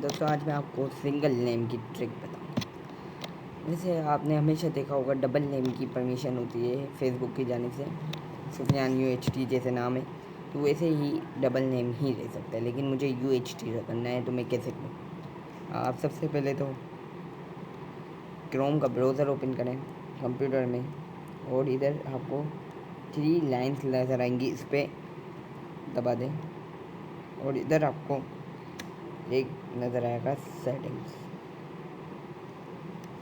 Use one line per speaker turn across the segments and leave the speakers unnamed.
दोस्तों, आज मैं आपको सिंगल नेम की ट्रिक बताऊंगा। वैसे आपने हमेशा देखा होगा डबल नेम की परमिशन होती है फेसबुक की जानिब से। सुफियान UHT जैसे नाम है, तो वैसे ही डबल नेम ही रह सकता है, लेकिन मुझे UHT करना है, तो मैं कैसे करूँ? आप सबसे पहले तो क्रोम का ब्राउज़र ओपन करें कंप्यूटर में, और इधर आपको 3 लाइन्स नज़र आएंगी, इस पर दबा दें और इधर आपको एक नज़र आएगा सेटिंग्स।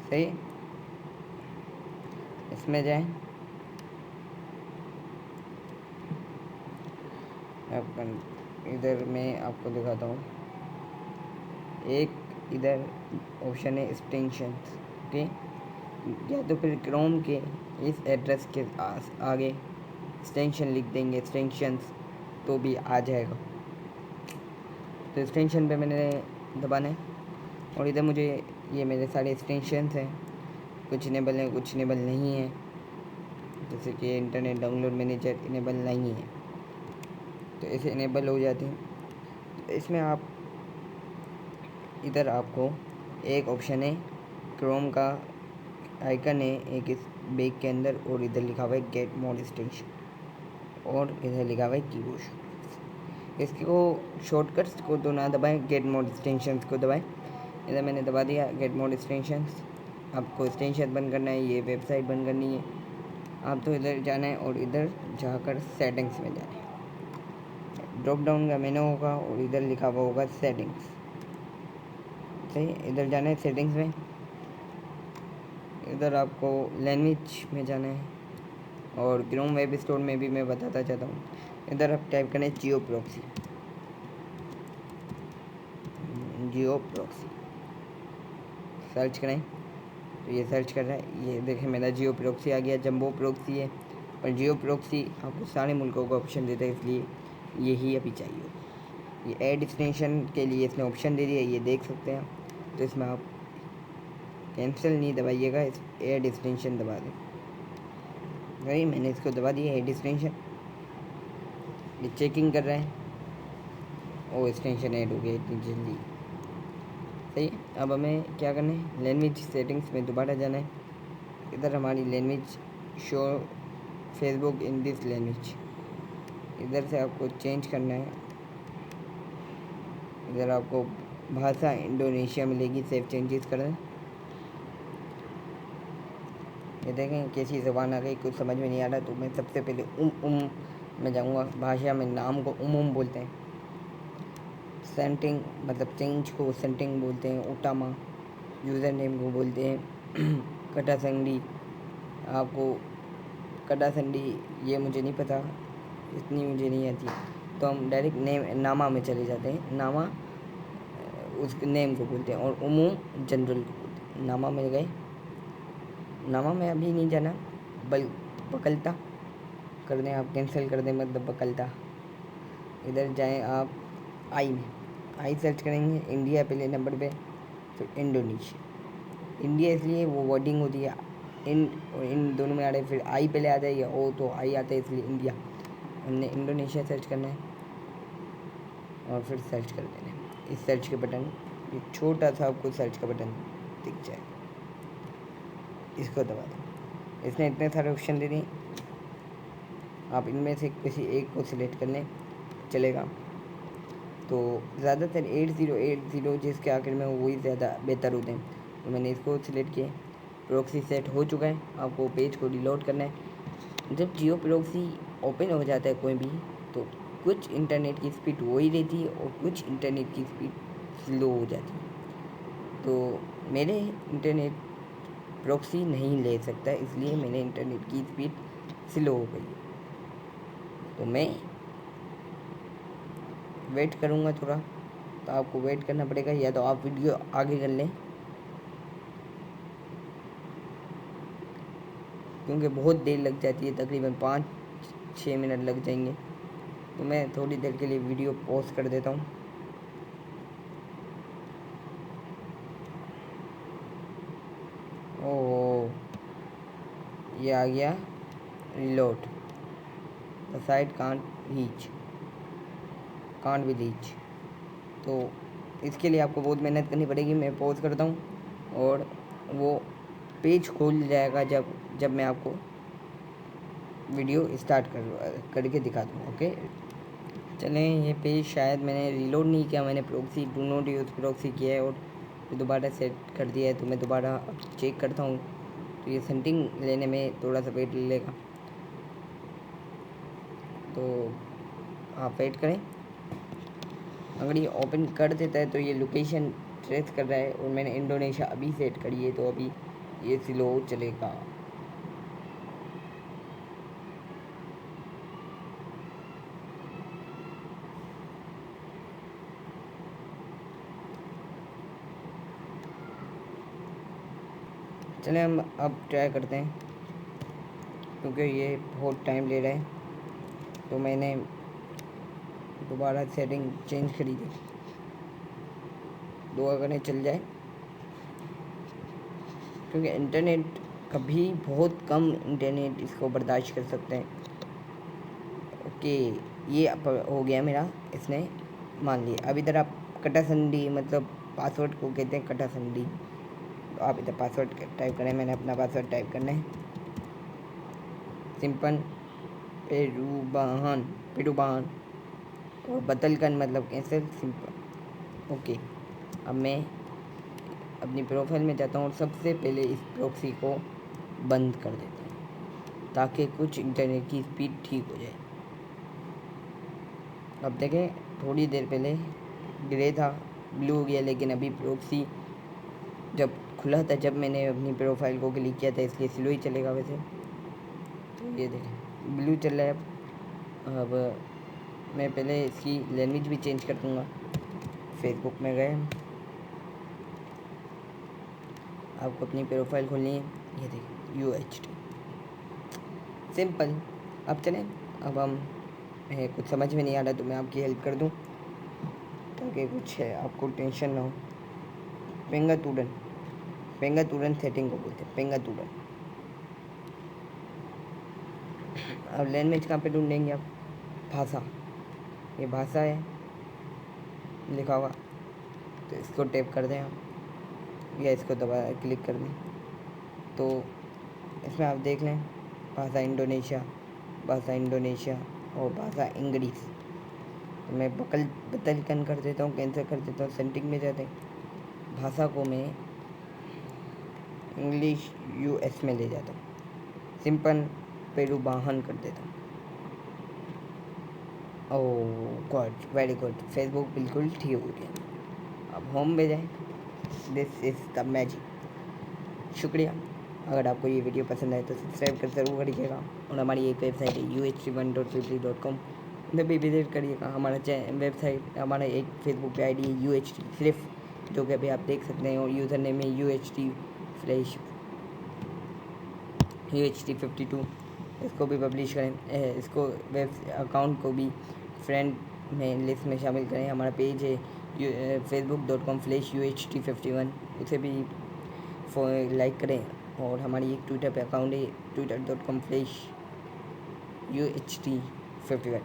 सही, इसमें जाएं। इधर मैं आपको दिखाता हूँ, एक इधर ऑप्शन है एक्सटेंशंस के, या तो फिर क्रोम के इस एड्रेस के आगे एक्सटेंशन लिख देंगे, एक्सटेंशंस, तो भी आ जाएगा। तो एक्सटेंशन पे मैंने दबाना है, और इधर मुझे ये मेरे सारे एक्सटेंशंस हैं, कुछ इनेबल हैं, कुछ इनेबल नहीं है। जैसे कि इंटरनेट डाउनलोड मैनेजर इनेबल नहीं है, तो ऐसे इनेबल हो जाते हैं। तो इसमें आप इधर आपको एक ऑप्शन है, क्रोम का आइकन है एक इस बैग के अंदर, और इधर लिखा हुआ है गेट मोड एक्सटेंशन, और इधर लिखा हुआ है कीबोर्ड। इसको शॉर्टकट्स को तो ना दबाएं, गेट मोड एक्सटेंशंस को दबाएं। इधर मैंने दबा दिया गेट मोड एक्सटेंशंस। आपको एक्सटेंशन बंद करना है, ये वेबसाइट बंद करनी है, आप तो इधर जाना है और इधर जाकर सेटिंग्स में जाना है। ड्रॉप डाउन का मेनू होगा और इधर लिखा हुआ होगा सेटिंग्स। सही, इधर जाना है सेटिंग्स में, इधर आपको लैंग्वेज में जाना है, और क्रोम वेब स्टोर में भी मैं बताता चाहता हूँ। इधर आप टाइप करें जियो प्रॉक्सी, जियो प्रॉक्सी सर्च करें, तो ये सर्च कर रहा है, ये देखें मेरा जियो प्रॉक्सी आ गया। जंबो प्रॉक्सी है, और जियो प्रॉक्सी आपको सारे मुल्कों का ऑप्शन देता है, इसलिए यही अभी चाहिए। ये ऐड एक्सटेंशन के लिए इसने ऑप्शन दे दिया, ये देख सकते हैं। तो इसमें आप कैंसिल नहीं दबाइएगा, इस ऐड एक्सटेंशन दबा दें। भाई मैंने इसको दबा दिया ऐड एक्सटेंशन, ये चेकिंग कर रहे हैं। ओ, एक्सटेंशन ऐड हो गया इतनी जल्दी। सही, अब हमें क्या करना है, लैंग्वेज सेटिंग्स में दोबारा जाना है। इधर हमारी language show Facebook in this language, इधर से आपको चेंज करना है। इधर आपको भाषा इंडोनेशिया मिलेगी, सेव चेंजेस कर दें। ये देखें कैसी ज़बान आ गई, कुछ समझ में नहीं आ रहा, तो मैं सबसे पहले में जाऊँगा। भाषा में नाम को बोलते हैं, सेंटिंग मतलब चेंज को सेंटिंग बोलते हैं, उटामा यूज़र नेम को बोलते हैं। कटासंडी, आपको कटासंडी ये मुझे नहीं पता, इतनी मुझे नहीं आती, तो हम डायरेक्ट नामा में चले जाते हैं। नामा उस नेम को बोलते हैं, और उमूम जनरल को बोलते हैं। नामा में गए, नामा में अभी नहीं जाना, बकलता कर दें, आप कैंसिल कर दें, मतलब बकलता। इधर जाएं आप आई में, आई सर्च करेंगे, इंडिया पहले नंबर पे, फिर इंडोनेशिया। इंडिया इसलिए वो वर्डिंग होती है, इन दोनों में आ रहा है, फिर आई पहले आ जाएगा, ओ तो आई आता है, इसलिए इंडिया। हमने इंडोनेशिया सर्च करना है, और फिर सर्च कर देना है। इस सर्च के बटन, ये छोटा सा आपको सर्च का बटन दिख जाए, इसको दबा दें। इसने इतने सारे ऑप्शन दे दिए, आप इनमें से किसी एक को सिलेक्ट कर लें, चलेगा। तो ज़्यादातर 8080 जिसके आखिर में वही ज़्यादा बेहतर होते हैं, तो मैंने इसको सिलेक्ट किया। प्रॉक्सी सेट हो चुका है, आपको पेज को रिलोड करना है। जब जियो प्रॉक्सी ओपन हो जाता है कोई भी, तो कुछ इंटरनेट की स्पीड वही रहती है और कुछ इंटरनेट की स्पीड स्लो हो जाती है। तो मेरे इंटरनेट प्रॉक्सी नहीं ले सकता, इसलिए मेरे इंटरनेट की स्पीड स्लो हो गई। तो मैं वेट करूँगा थोड़ा, तो आपको वेट करना पड़ेगा, या तो आप वीडियो आगे कर लें, क्योंकि बहुत देर लग जाती है, तकरीबन 5-6 मिनट लग जाएंगे। तो मैं थोड़ी देर के लिए वीडियो पॉज कर देता हूँ। ओह, ये आ गया reload, the site can't be reach. तो इसके लिए आपको बहुत मेहनत करनी पड़ेगी। मैं पॉज करता हूँ और वो पेज खोल जाएगा जब मैं आपको वीडियो स्टार्ट करके दिखा दूँ। ओके, चलें, ये पेज शायद मैंने रीलोड नहीं किया, मैंने proxy do not use proxy किया है और दोबारा सेट कर दिया है। तो मैं दोबारा अब चेक करता हूँ। तो ये सेटिंग लेने में थोड़ा सा वेट ले लेगा, तो आप वेट करें। अगर ये ओपन कर देता है तो ये लोकेशन ट्रेस कर रहा है और मैंने इंडोनेशिया अभी सेट करी है, तो अभी ये स्लो चलेगा। चलें, हम अब ट्राई करते हैं, क्योंकि ये बहुत टाइम ले रहा है। तो मैंने दोबारा सेटिंग चेंज करी थी, दुआ करें चल जाए, क्योंकि इंटरनेट कभी बहुत कम इंटरनेट इसको बर्दाश्त कर सकते हैं। ओके, ये अब हो गया मेरा, इसने मान लिया। अब इधर आप कटा संडी मतलब पासवर्ड को कहते हैं कटा संडी, तो आप इधर पासवर्ड टाइप करें। मैंने अपना पासवर्ड टाइप करना है, सिंपल पेरुबान और बतलकन मतलब कैंसिल, सिंपल। ओके, अब मैं अपनी प्रोफाइल में जाता हूँ और सबसे पहले इस प्रॉक्सी को बंद कर देता हूँ, ताकि कुछ इंटरनेट की स्पीड ठीक हो जाए। अब देखें, थोड़ी देर पहले ग्रे था, ब्लू हो गया, लेकिन अभी प्रॉक्सी जब खुला था, जब मैंने अपनी प्रोफाइल को क्लिक किया था, इसलिए स्लो ही चलेगा वैसे। तो ये देखें ब्लू चल रहा है। अब मैं पहले इसकी लैंग्वेज भी चेंज कर दूँगा। फेसबुक में गए, आपको अपनी प्रोफाइल खोलनी है, ये देखिए UHT, सिंपल। अब चलें, अब हम कुछ समझ में नहीं आ रहा तो मैं आपकी हेल्प कर दूं, ताकि कुछ है आपको टेंशन ना हो। पेंगातूरन सेटिंग को बोलते हैं, पेंगातूरन। अब लैंग्वेज कहाँ पे ढूंढेंगे आप? भाषा, ये भाषा है लिखा हुआ, तो इसको टैप कर दें आप, या इसको दबा क्लिक कर दें, तो इसमें आप देख लें भाषा इंडोनेशिया और भाषा इंग्लिश। तो मैं बतलकन कर देता हूँ, कैंसिल कर देता हूँ, सेटिंग में जाते हैं, भाषा को मैं इंग्लिश US में ले जाता हूँ, सिंपल पेरुबाहन कर देता हूँ। ओह गॉड, वेरी गुड, फेसबुक बिल्कुल ठीक हो गया। अब होम में जाएँ, दिस इज़ द मैजिक। शुक्रिया। अगर आपको ये वीडियो पसंद आए तो सब्सक्राइब कर ज़रूर करिएगा, और हमारी एक वेबसाइट है UHT1.50.com, उन्हें भी विजिट करिएगा। हमारा वेबसाइट, हमारा एक फेसबुक पे ID है UHT सिर्फ, जो कि अभी आप देख सकते हैं, और यूज़र नेम है UHT52। इसको भी पब्लिश करें, इसको वेब अकाउंट को भी फ्रेंड में लिस्ट में शामिल करें। हमारा पेज है facebook.com/UHT51, उसे भी लाइक करें। और हमारी एक ट्विटर पे अकाउंट है twitter.com/UHT51।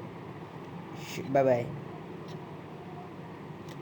Bye bye.